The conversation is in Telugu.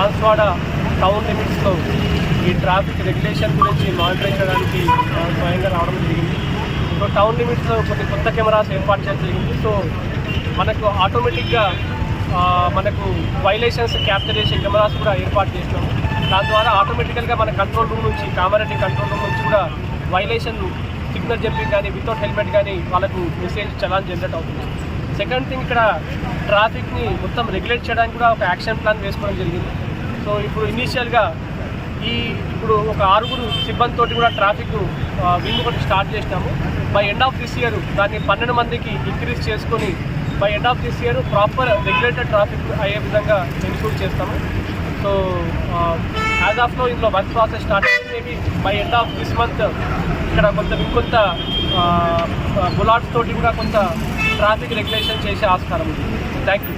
బాన్స్వాడ టౌన్ లిమిట్స్లో ఈ ట్రాఫిక్ రెగ్యులేషన్ గురించి మానిటరింగ్ చేయడానికి స్వయంగా రావడం జరిగింది. సో టౌన్ లిమిట్స్లో కొన్ని కొత్త కెమెరాస్ ఏర్పాటు చేయడం జరిగింది. సో మనకు ఆటోమేటిక్గా మనకు వైలేషన్స్ క్యాప్చర్ చేసే కెమెరాస్ కూడా ఏర్పాటు చేసినాము. దాని ద్వారా ఆటోమేటికల్గా మన కంట్రోల్ రూమ్ నుంచి కామారెడ్డి కంట్రోల్ రూమ్ నుంచి కూడా వైలేషన్ సిగ్నల్ జంపింగ్ కానీ వితౌట్ హెల్మెట్ కానీ వాళ్ళకు మెసేజ్ చలాన్ జనరేట్ అవుతుంది. సెకండ్ థింగ్, ఇక్కడ ట్రాఫిక్ని మొత్తం రెగ్యులేట్ చేయడానికి కూడా ఒక యాక్షన్ ప్లాన్ వేసుకోవడం జరిగింది. సో ఇప్పుడు ఇనీషియల్గా ఇప్పుడు ఒక 6 సిబ్బందితో కూడా ట్రాఫిక్ వింగ్ ఒకటి స్టార్ట్ చేసినాము. By end of this year దాన్ని 12 మందికి ఇంక్రీజ్ చేసుకొని by end of this year proper regulated traffic అయ్యే విధంగా ఇన్క్లూడ్ చేస్తాము. సో యాజ్ ఆఫ్ నో ఇందులో వర్క్ ప్రాసెస్ స్టార్ట్ అయింది. Maybe by end of this month ఇక్కడ ఇంకొంత బులాట్స్ తోటి కూడా కొంత ట్రాఫిక్ రెగ్యులేషన్ చేసే ఆస్కారం ఉంది. Thank you.